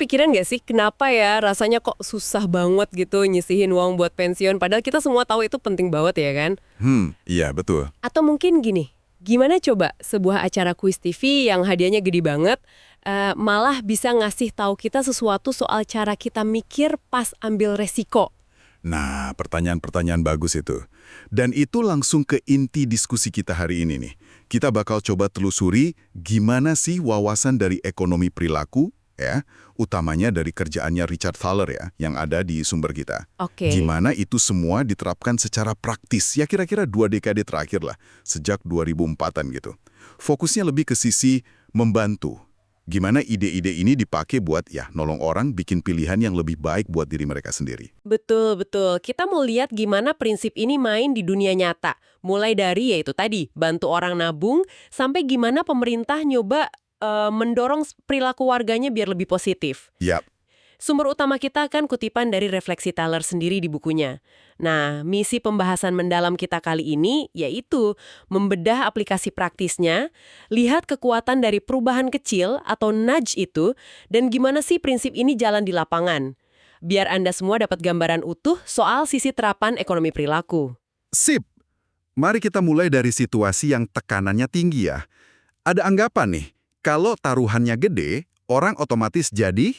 kepikiran nggak sih kenapa ya rasanya kok susah banget gitu nyisihin uang buat pensiun padahal kita semua tahu itu penting banget ya kan? Iya betul. Atau mungkin gini, gimana coba sebuah acara kuis TV yang hadiahnya gede banget malah bisa ngasih tahu kita sesuatu soal cara kita mikir pas ambil resiko. Nah, pertanyaan-pertanyaan bagus itu. Dan itu langsung ke inti diskusi kita hari ini nih. Kita bakal coba telusuri gimana sih wawasan dari ekonomi perilaku, ya, utamanya dari kerjaannya Richard Thaler ya, yang ada di sumber kita. Oke. Gimana itu semua diterapkan secara praktis, ya kira-kira 2 dekade terakhir lah, sejak 2004-an gitu. Fokusnya lebih ke sisi membantu. Gimana ide-ide ini dipakai buat ya nolong orang bikin pilihan yang lebih baik buat diri mereka sendiri. Betul, betul. Kita mau lihat gimana prinsip ini main di dunia nyata. Mulai dari yaitu tadi, bantu orang nabung, sampai gimana pemerintah nyoba mendorong perilaku warganya biar lebih positif. Yap. Sumber utama kita kan kutipan dari refleksi Thaler sendiri di bukunya. Nah, misi pembahasan mendalam kita kali ini yaitu membedah aplikasi praktisnya, lihat kekuatan dari perubahan kecil atau nudge itu, dan gimana sih prinsip ini jalan di lapangan. Biar Anda semua dapat gambaran utuh soal sisi terapan ekonomi perilaku. Sip. Mari kita mulai dari situasi yang tekanannya tinggi ya. Ada anggapan nih, kalau taruhannya gede, orang otomatis jadi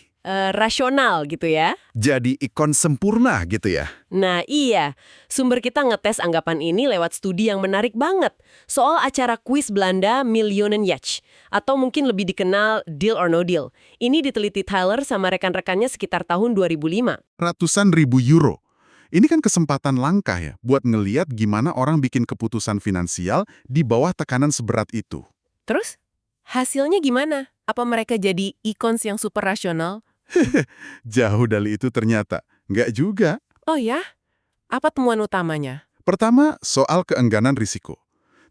Rasional gitu ya. ikon sempurna gitu ya. Nah iya, sumber kita ngetes anggapan ini lewat studi yang menarik banget soal acara kuis Belanda Millionenjacht, atau mungkin lebih dikenal Deal or No Deal. Ini diteliti Tyler sama rekan-rekannya sekitar tahun 2005. Ratusan ribu euro. Ini kan kesempatan langka ya buat ngeliat gimana orang bikin keputusan finansial di bawah tekanan seberat itu. Terus, hasilnya gimana? Apa mereka jadi ikons yang super rasional? Jauh dari itu ternyata. Nggak juga. Oh ya? Apa temuan utamanya? Pertama, soal keengganan risiko.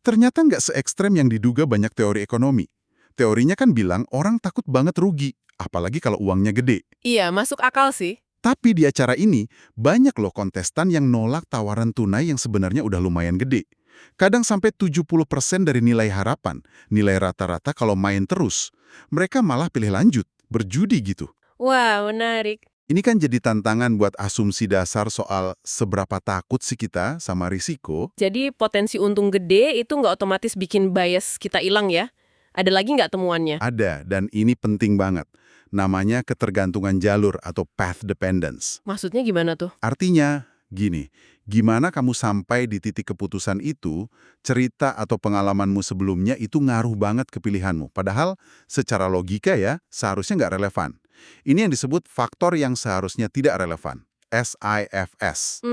Ternyata nggak se-ekstrem yang diduga banyak teori ekonomi. Teorinya kan bilang orang takut banget rugi, apalagi kalau uangnya gede. Iya, masuk akal sih. Tapi di acara ini, banyak loh kontestan yang nolak tawaran tunai yang sebenarnya udah lumayan gede. Kadang sampai 70% dari nilai harapan, nilai rata-rata kalau main terus. Mereka malah pilih lanjut, berjudi gitu. Wah, menarik. Ini kan jadi tantangan buat asumsi dasar soal seberapa takut sih kita sama risiko. Jadi potensi untung gede itu nggak otomatis bikin bias kita hilang ya? Ada lagi nggak temuannya? Ada, dan ini penting banget. Namanya ketergantungan jalur atau path dependence. Maksudnya gimana tuh? Artinya, gini, gimana kamu sampai di titik keputusan itu, cerita atau pengalamanmu sebelumnya itu ngaruh banget ke pilihanmu. Padahal secara logika ya, seharusnya nggak relevan. Ini yang disebut faktor yang seharusnya tidak relevan. SIFS.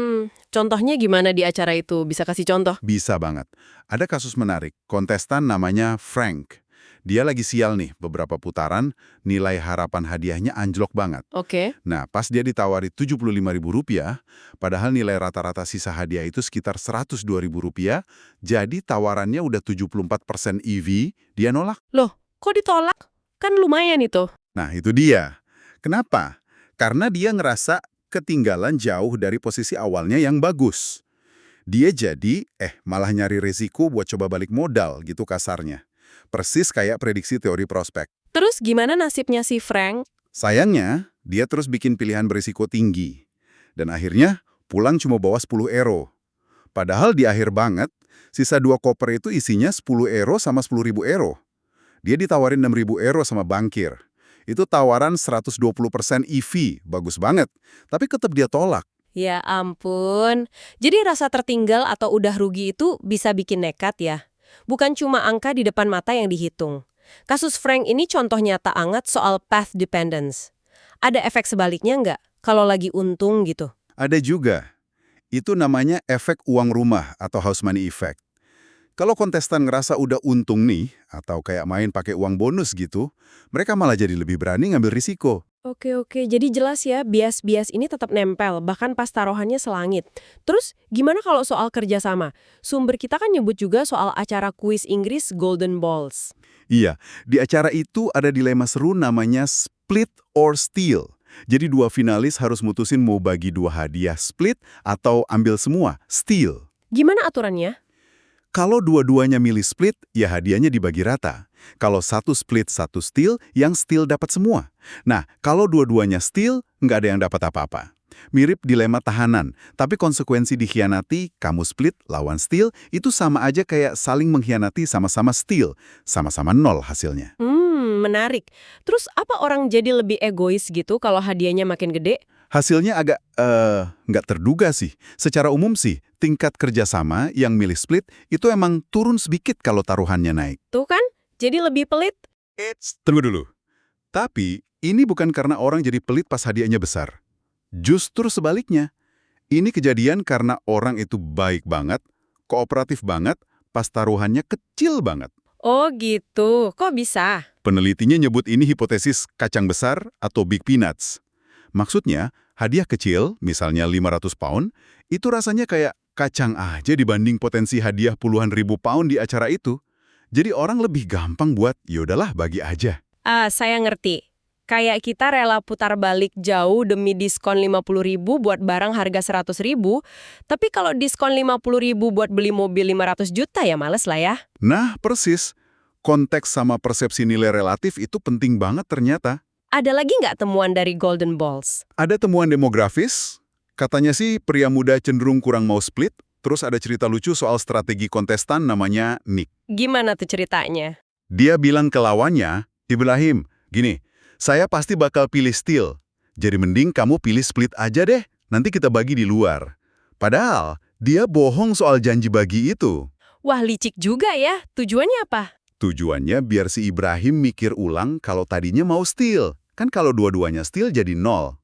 Contohnya gimana di acara itu? Bisa kasih contoh? Bisa banget. Ada kasus menarik, kontestan namanya Frank. Dia lagi sial nih, beberapa putaran, nilai harapan hadiahnya anjlok banget. Oke. Nah, pas dia ditawari Rp75.000, padahal nilai rata-rata sisa hadiah itu sekitar Rp102.000, jadi tawarannya udah 74% EV, dia nolak. Loh, kok ditolak? Kan lumayan itu. Nah, itu dia. Kenapa? Karena dia ngerasa ketinggalan jauh dari posisi awalnya yang bagus. Dia jadi, malah nyari resiko buat coba balik modal gitu kasarnya. Persis kayak prediksi teori prospek. Terus gimana nasibnya si Frank? Sayangnya, dia terus bikin pilihan berisiko tinggi. Dan akhirnya, pulang cuma bawa €10. Padahal di akhir banget, sisa 2 koper itu isinya €10 sama €10.000. Dia ditawarin €6.000 sama bankir. Itu tawaran 120% EV, bagus banget. Tapi tetap dia tolak. Ya ampun. Jadi rasa tertinggal atau udah rugi itu bisa bikin nekat ya? Bukan cuma angka di depan mata yang dihitung. Kasus Frank ini contoh nyata anget soal path dependence. Ada efek sebaliknya nggak kalau lagi untung gitu? Ada juga. Itu namanya efek uang rumah atau house money effect. Kalau kontestan ngerasa udah untung nih, atau kayak main pakai uang bonus gitu, mereka malah jadi lebih berani ngambil risiko. Oke, jadi jelas ya, bias-bias ini tetap nempel, bahkan pas taruhannya selangit. Terus, gimana kalau soal kerjasama? Sumber kita kan nyebut juga soal acara kuis Inggris Golden Balls. Iya, di acara itu ada dilema seru namanya split or steal. Jadi 2 finalis harus mutusin mau bagi 2 hadiah split atau ambil semua, steal. Gimana aturannya? Kalau dua-duanya milih split, ya hadiahnya dibagi rata. Kalau satu split, satu steal, yang steal dapat semua. Nah, kalau dua-duanya steal, nggak ada yang dapat apa-apa. Mirip dilema tahanan, tapi konsekuensi dikhianati, kamu split lawan steal, itu sama aja kayak saling mengkhianati sama-sama steal, sama-sama nol hasilnya. Menarik. Terus apa orang jadi lebih egois gitu kalau hadiahnya makin gede? Hasilnya agak, nggak terduga sih. Secara umum sih, tingkat kerjasama yang milih split itu emang turun sedikit kalau taruhannya naik. Tuh kan, jadi lebih pelit. Tunggu dulu. Tapi, ini bukan karena orang jadi pelit pas hadiahnya besar. Justru sebaliknya. Ini kejadian karena orang itu baik banget, kooperatif banget, pas taruhannya kecil banget. Oh gitu, kok bisa? Penelitinya nyebut ini hipotesis kacang besar atau big peanuts. Maksudnya, hadiah kecil, misalnya 500 pound, itu rasanya kayak kacang aja dibanding potensi hadiah puluhan ribu pound di acara itu. Jadi orang lebih gampang buat, yaudahlah bagi aja. Saya ngerti. Kayak kita rela putar balik jauh demi diskon 50.000 buat barang harga 100.000, tapi kalau diskon 50.000 buat beli mobil 500 juta ya males lah ya. Nah, persis. Konteks sama persepsi nilai relatif itu penting banget ternyata. Ada lagi nggak temuan dari Golden Balls? Ada temuan demografis, katanya sih pria muda cenderung kurang mau split, terus ada cerita lucu soal strategi kontestan namanya Nick. Gimana tuh ceritanya? Dia bilang ke lawannya, Ibrahim, gini, saya pasti bakal pilih steal, jadi mending kamu pilih split aja deh, nanti kita bagi di luar. Padahal, dia bohong soal janji bagi itu. Wah, licik juga ya. Tujuannya apa? Tujuannya biar si Ibrahim mikir ulang kalau tadinya mau steal. Kan kalau dua-duanya steal jadi nol.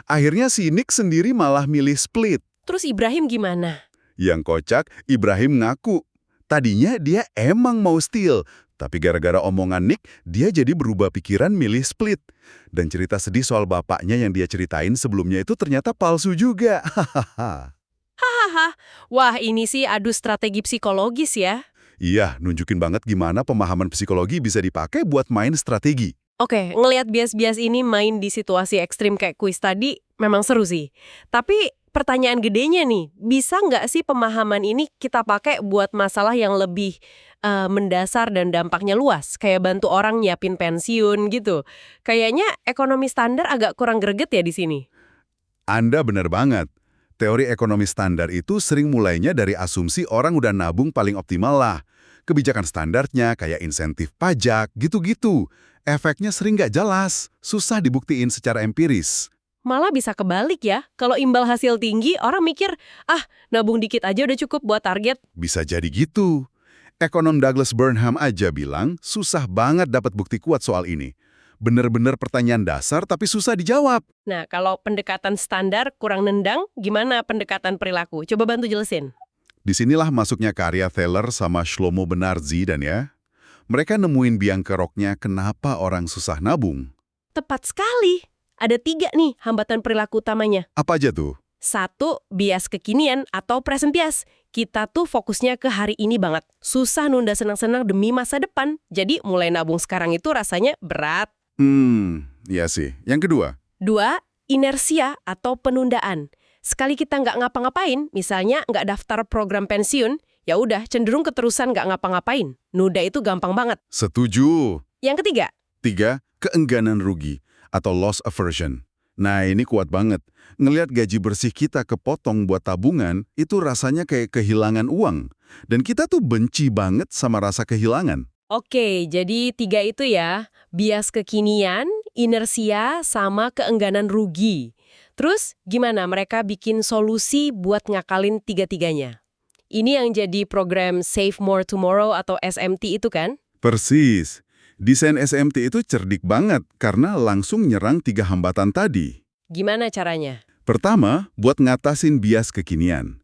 Akhirnya si Nick sendiri malah milih split. Terus Ibrahim gimana? Yang kocak, Ibrahim ngaku. Tadinya dia emang mau steal, tapi gara-gara omongan Nick, dia jadi berubah pikiran milih split. Dan cerita sedih soal bapaknya yang dia ceritain sebelumnya itu ternyata palsu juga. Hahaha. Wah, ini sih adu strategi psikologis ya. Iya, nunjukin banget gimana pemahaman psikologi bisa dipakai buat main strategi. Oke, ngelihat bias-bias ini main di situasi ekstrim kayak kuis tadi, memang seru sih. Tapi pertanyaan gedenya nih, bisa nggak sih pemahaman ini kita pakai buat masalah yang lebih mendasar dan dampaknya luas? Kayak bantu orang nyiapin pensiun gitu. Kayaknya ekonomi standar agak kurang greget ya di sini. Anda benar banget. Teori ekonomi standar itu sering mulainya dari asumsi orang udah nabung paling optimal lah. Kebijakan standarnya kayak insentif pajak, gitu-gitu. Efeknya sering nggak jelas, susah dibuktiin secara empiris. Malah bisa kebalik ya, kalau imbal hasil tinggi, orang mikir, nabung dikit aja udah cukup buat target. Bisa jadi gitu. Ekonom Douglas Burnham aja bilang susah banget dapat bukti kuat soal ini. Bener-bener pertanyaan dasar tapi susah dijawab. Nah, kalau pendekatan standar kurang nendang, gimana pendekatan perilaku? Coba bantu jelasin. Disinilah masuknya karya Thaler sama Shlomo Benarzi dan ya. Mereka nemuin biang keroknya kenapa orang susah nabung. Tepat sekali. Ada 3 nih hambatan perilaku utamanya. Apa aja tuh? 1, bias kekinian atau present bias. Kita tuh fokusnya ke hari ini banget. Susah nunda senang-senang demi masa depan. Jadi mulai nabung sekarang itu rasanya berat. Iya sih. Yang kedua? 2, inersia atau penundaan. Sekali kita nggak ngapa-ngapain, misalnya nggak daftar program pensiun, ya udah cenderung keterusan nggak ngapa-ngapain. Nunda itu gampang banget. Setuju. Yang ketiga? 3, keengganan rugi atau loss aversion. Nah, ini kuat banget. Ngelihat gaji bersih kita kepotong buat tabungan, itu rasanya kayak kehilangan uang. Dan kita tuh benci banget sama rasa kehilangan. Oke, jadi 3 itu ya, bias kekinian, inersia, sama keengganan rugi. Terus gimana mereka bikin solusi buat ngakalin 3-tiganya? Ini yang jadi program Save More Tomorrow atau SMT itu kan? Persis. Desain SMT itu cerdik banget karena langsung nyerang 3 hambatan tadi. Gimana caranya? Pertama, buat ngatasin bias kekinian.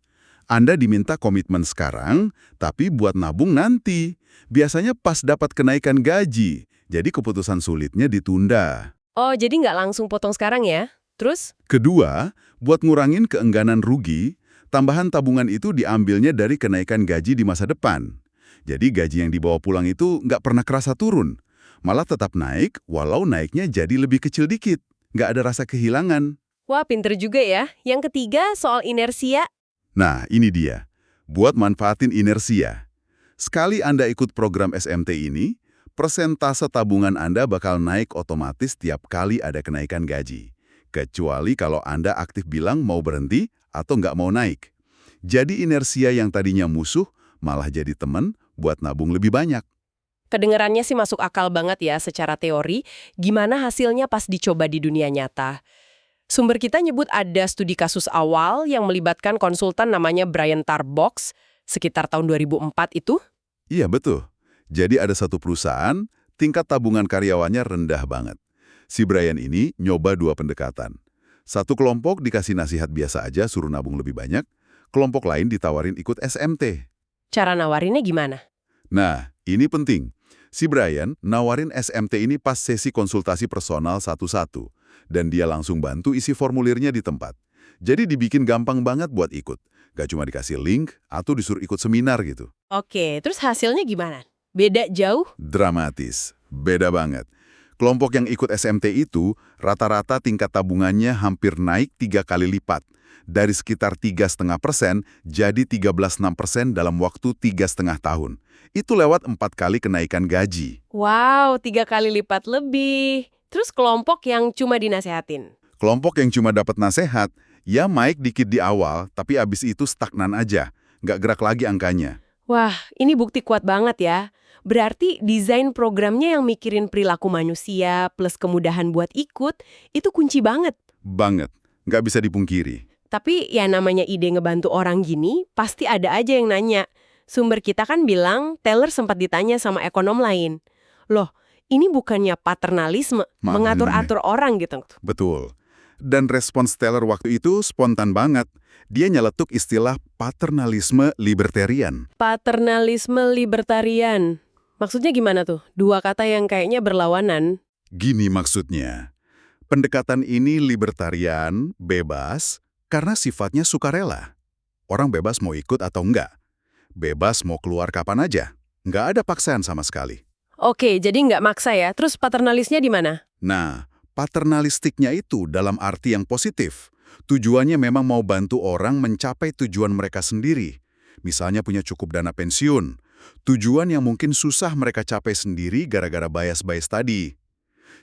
Anda diminta komitmen sekarang, tapi buat nabung nanti. Biasanya pas dapat kenaikan gaji, jadi keputusan sulitnya ditunda. Oh, jadi nggak langsung potong sekarang ya? Terus? Kedua, buat ngurangin keengganan rugi, tambahan tabungan itu diambilnya dari kenaikan gaji di masa depan. Jadi gaji yang dibawa pulang itu nggak pernah kerasa turun. Malah tetap naik, walau naiknya jadi lebih kecil dikit. Nggak ada rasa kehilangan. Wah, pinter juga ya. Yang ketiga, soal inersia. Nah, ini dia. Buat manfaatin inersia. Sekali Anda ikut program SMT ini, persentase tabungan Anda bakal naik otomatis tiap kali ada kenaikan gaji. Kecuali kalau Anda aktif bilang mau berhenti atau nggak mau naik. Jadi inersia yang tadinya musuh malah jadi teman buat nabung lebih banyak. Kedengarannya sih masuk akal banget ya secara teori, gimana hasilnya pas dicoba di dunia nyata. Sumber kita nyebut ada studi kasus awal yang melibatkan konsultan namanya Brian Tarbox, sekitar tahun 2004 itu. Iya betul. Jadi ada satu perusahaan, tingkat tabungan karyawannya rendah banget. Si Brian ini nyoba dua pendekatan. Satu kelompok dikasih nasihat biasa aja suruh nabung lebih banyak, kelompok lain ditawarin ikut SMT. Cara nawarinnya gimana? Nah, ini penting. Si Brian nawarin SMT ini pas sesi konsultasi personal satu-satu. Dan dia langsung bantu isi formulirnya di tempat. Jadi dibikin gampang banget buat ikut. Gak cuma dikasih link atau disuruh ikut seminar gitu. Oke, terus hasilnya gimana? Beda jauh? Dramatis. Beda banget. Kelompok yang ikut SMT itu rata-rata tingkat tabungannya hampir naik 3 kali lipat. Dari sekitar 3,5% jadi 13,6% dalam waktu 3,5 tahun. Itu lewat 4 kali kenaikan gaji. Wow, 3 kali lipat lebih. Terus kelompok yang cuma dinasehatin? Kelompok yang cuma dapat nasihat, ya naik dikit di awal, tapi abis itu stagnan aja. Nggak gerak lagi angkanya. Wah, ini bukti kuat banget ya. Berarti desain programnya yang mikirin perilaku manusia plus kemudahan buat ikut, itu kunci banget. Banget. Nggak bisa dipungkiri. Tapi ya namanya ide ngebantu orang gini, pasti ada aja yang nanya. Sumber kita kan bilang, Taylor sempat ditanya sama ekonom lain. Loh, ini bukannya paternalisme, mengatur-atur orang gitu. Betul. Dan respons Taylor waktu itu spontan banget. Dia nyeletuk istilah paternalisme libertarian. Paternalisme libertarian. Maksudnya gimana tuh? Dua kata yang kayaknya berlawanan. Gini maksudnya. Pendekatan ini libertarian, bebas, karena sifatnya sukarela. Orang bebas mau ikut atau enggak. Bebas mau keluar kapan aja. Nggak ada paksaan sama sekali. Oke, jadi nggak maksa ya. Terus paternalisnya di mana? Nah, paternalistiknya itu dalam arti yang positif. Tujuannya memang mau bantu orang mencapai tujuan mereka sendiri. Misalnya punya cukup dana pensiun. Tujuan yang mungkin susah mereka capai sendiri gara-gara bias-bias tadi.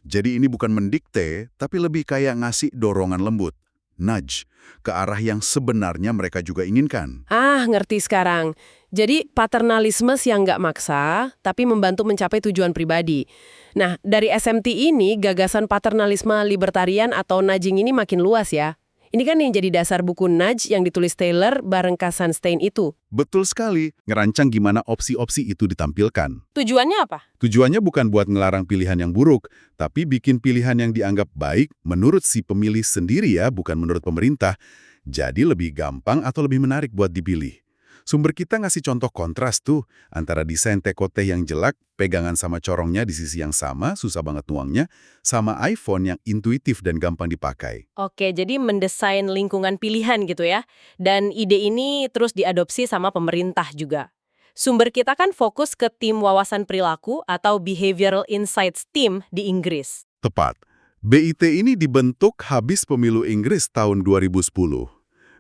Jadi ini bukan mendikte, tapi lebih kayak ngasih dorongan lembut. Nudge, ke arah yang sebenarnya mereka juga inginkan. Ah, ngerti sekarang. Jadi paternalisme yang nggak maksa, tapi membantu mencapai tujuan pribadi. Nah, dari SMT ini, gagasan paternalisme libertarian atau nudging ini makin luas ya. Ini kan yang jadi dasar buku Nudge yang ditulis Taylor bareng Cass Sunstein itu. Betul sekali, ngerancang gimana opsi-opsi itu ditampilkan. Tujuannya apa? Tujuannya bukan buat ngelarang pilihan yang buruk, tapi bikin pilihan yang dianggap baik menurut si pemilih sendiri ya, bukan menurut pemerintah. Jadi lebih gampang atau lebih menarik buat dipilih. Sumber kita ngasih contoh kontras tuh, antara desain tekoteh yang jelek, pegangan sama corongnya di sisi yang sama, susah banget nuangnya, sama iPhone yang intuitif dan gampang dipakai. Oke, jadi mendesain lingkungan pilihan gitu ya. Dan ide ini terus diadopsi sama pemerintah juga. Sumber kita kan fokus ke tim wawasan perilaku atau Behavioral Insights Team di Inggris. Tepat. BIT ini dibentuk habis pemilu Inggris tahun 2010.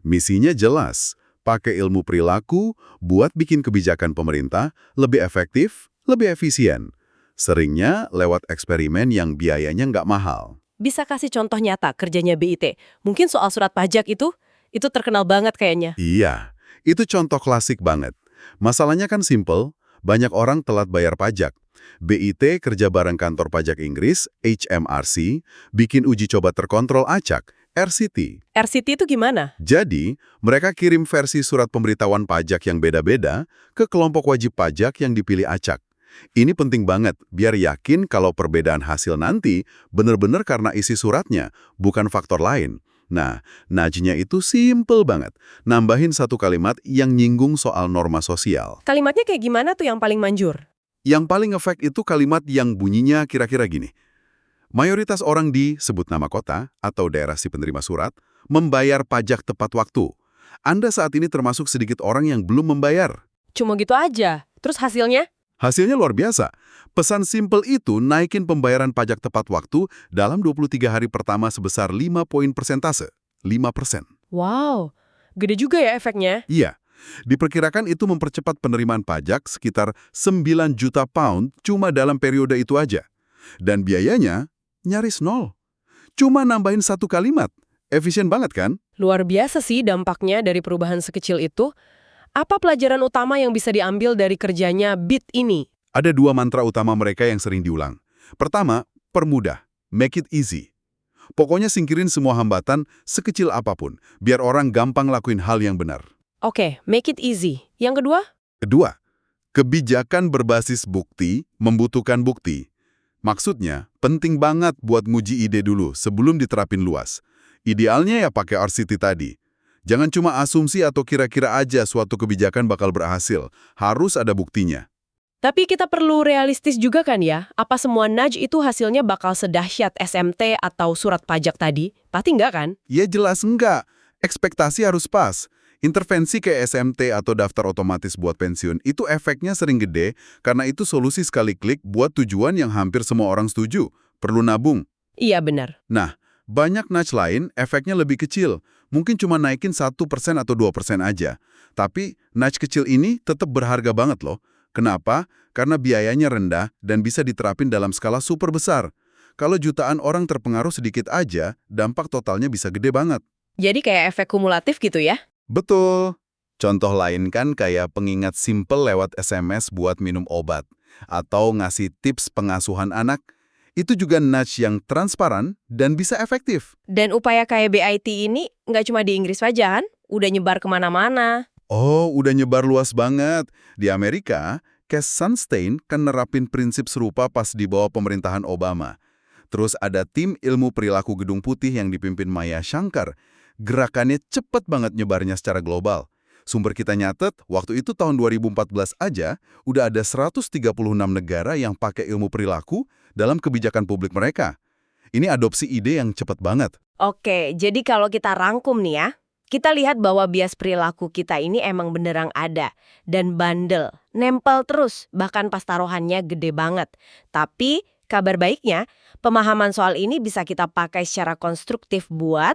Misinya jelas, pakai ilmu perilaku buat bikin kebijakan pemerintah lebih efektif, lebih efisien. Seringnya lewat eksperimen yang biayanya nggak mahal. Bisa kasih contoh nyata kerjanya BIT? Mungkin soal surat pajak itu terkenal banget kayaknya. Iya, itu contoh klasik banget. Masalahnya kan simple, banyak orang telat bayar pajak. BIT kerja bareng kantor pajak Inggris, HMRC, bikin uji coba terkontrol acak, RCT. RCT itu gimana? Jadi, mereka kirim versi surat pemberitahuan pajak yang beda-beda ke kelompok wajib pajak yang dipilih acak. Ini penting banget, biar yakin kalau perbedaan hasil nanti benar-benar karena isi suratnya, bukan faktor lain. Nah, nudge-nya itu simple banget. Nambahin satu kalimat yang nyinggung soal norma sosial. Kalimatnya kayak gimana tuh yang paling manjur? Yang paling efek itu kalimat yang bunyinya kira-kira gini. Mayoritas orang di, sebut nama kota, atau daerah si penerima surat, membayar pajak tepat waktu. Anda saat ini termasuk sedikit orang yang belum membayar. Cuma gitu aja. Terus hasilnya? Hasilnya luar biasa. Pesan simple itu naikin pembayaran pajak tepat waktu dalam 23 hari pertama sebesar 5 poin persentase. 5%. Wow, gede juga ya efeknya. Iya. Diperkirakan itu mempercepat penerimaan pajak sekitar 9 juta pound cuma dalam periode itu aja. Dan biayanya nyaris nol. Cuma nambahin satu kalimat. Efisien banget kan? Luar biasa sih dampaknya dari perubahan sekecil itu. Apa pelajaran utama yang bisa diambil dari kerjanya BIT ini? Ada dua mantra utama mereka yang sering diulang. Pertama, permudah. Make it easy. Pokoknya singkirin semua hambatan sekecil apapun, biar orang gampang lakuin hal yang benar. Oke, make it easy. Yang kedua? Kedua, kebijakan berbasis bukti membutuhkan bukti. Maksudnya, penting banget buat nguji ide dulu sebelum diterapin luas. Idealnya ya pakai RCT tadi. Jangan cuma asumsi atau kira-kira aja suatu kebijakan bakal berhasil. Harus ada buktinya. Tapi kita perlu realistis juga kan ya? Apa semua nudge itu hasilnya bakal sedahsyat SMT atau surat pajak tadi? Pasti enggak kan? Ya jelas enggak. Ekspektasi harus pas. Intervensi kayak SMT atau daftar otomatis buat pensiun itu efeknya sering gede karena itu solusi sekali klik buat tujuan yang hampir semua orang setuju. Perlu nabung. Iya benar. Nah, banyak nudge lain efeknya lebih kecil. Mungkin cuma naikin 1% atau 2% aja. Tapi nudge kecil ini tetap berharga banget loh. Kenapa? Karena biayanya rendah dan bisa diterapin dalam skala super besar. Kalau jutaan orang terpengaruh sedikit aja, dampak totalnya bisa gede banget. Jadi kayak efek kumulatif gitu ya? Betul. Contoh lain kan kayak pengingat simple lewat SMS buat minum obat. Atau ngasih tips pengasuhan anak. Itu juga nudge yang transparan dan bisa efektif. Dan upaya kayak BIT ini nggak cuma di Inggris aja kan? Udah nyebar kemana-mana. Oh, udah nyebar luas banget. Di Amerika, Cass Sunstein kan nerapin prinsip serupa pas di bawah pemerintahan Obama. Terus ada tim ilmu perilaku Gedung Putih yang dipimpin Maya Shankar. Gerakannya cepet banget nyebarnya secara global. Sumber kita nyatet, waktu itu tahun 2014 aja, udah ada 136 negara yang pakai ilmu perilaku dalam kebijakan publik mereka. Ini adopsi ide yang cepet banget. Oke, jadi kalau kita rangkum nih ya, kita lihat bahwa bias perilaku kita ini emang benerang ada. Dan bandel, nempel terus, bahkan pas taruhannya gede banget. Tapi kabar baiknya, pemahaman soal ini bisa kita pakai secara konstruktif buat,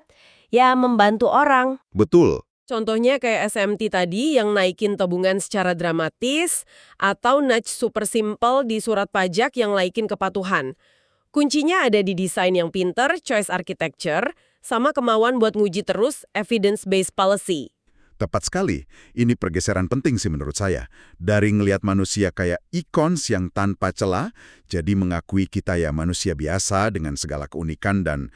ya membantu orang. Betul. Contohnya kayak SMT tadi yang naikin tabungan secara dramatis, atau nudge super simple di surat pajak yang naikin kepatuhan. Kuncinya ada di desain yang pinter, choice architecture, sama kemauan buat nguji terus evidence-based policy. Tepat sekali. Ini pergeseran penting sih menurut saya. Dari ngelihat manusia kayak icons yang tanpa celah, jadi mengakui kita ya manusia biasa dengan segala keunikan dan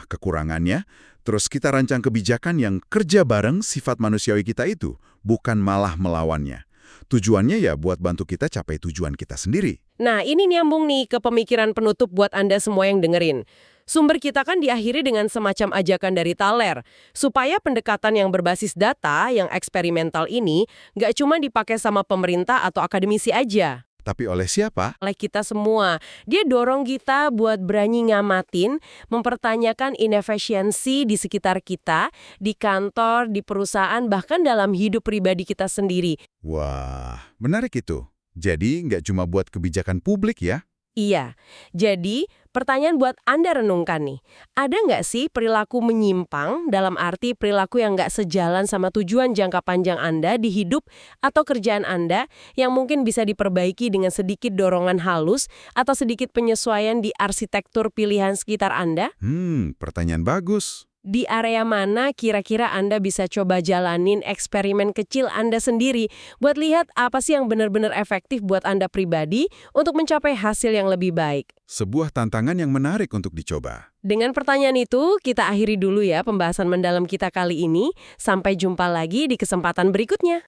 kekurangannya. Terus kita rancang kebijakan yang kerja bareng sifat manusiawi kita itu, bukan malah melawannya. Tujuannya ya buat bantu kita capai tujuan kita sendiri. Nah, ini nyambung nih ke pemikiran penutup buat Anda semua yang dengerin. Sumber kita kan diakhiri dengan semacam ajakan dari Thaler, supaya pendekatan yang berbasis data, yang eksperimental ini, nggak cuma dipakai sama pemerintah atau akademisi aja. Tapi oleh siapa? Oleh kita semua. Dia dorong kita buat berani ngamatin, mempertanyakan inefisiensi di sekitar kita, di kantor, di perusahaan, bahkan dalam hidup pribadi kita sendiri. Wah, menarik itu. Jadi nggak cuma buat kebijakan publik ya? Iya, jadi pertanyaan buat Anda renungkan nih. Ada nggak sih perilaku menyimpang dalam arti perilaku yang nggak sejalan sama tujuan jangka panjang Anda di hidup atau kerjaan Anda yang mungkin bisa diperbaiki dengan sedikit dorongan halus atau sedikit penyesuaian di arsitektur pilihan sekitar Anda? Pertanyaan bagus. Di area mana kira-kira Anda bisa coba jalanin eksperimen kecil Anda sendiri buat lihat apa sih yang benar-benar efektif buat Anda pribadi untuk mencapai hasil yang lebih baik. Sebuah tantangan yang menarik untuk dicoba. Dengan pertanyaan itu, kita akhiri dulu ya pembahasan mendalam kita kali ini. Sampai jumpa lagi di kesempatan berikutnya.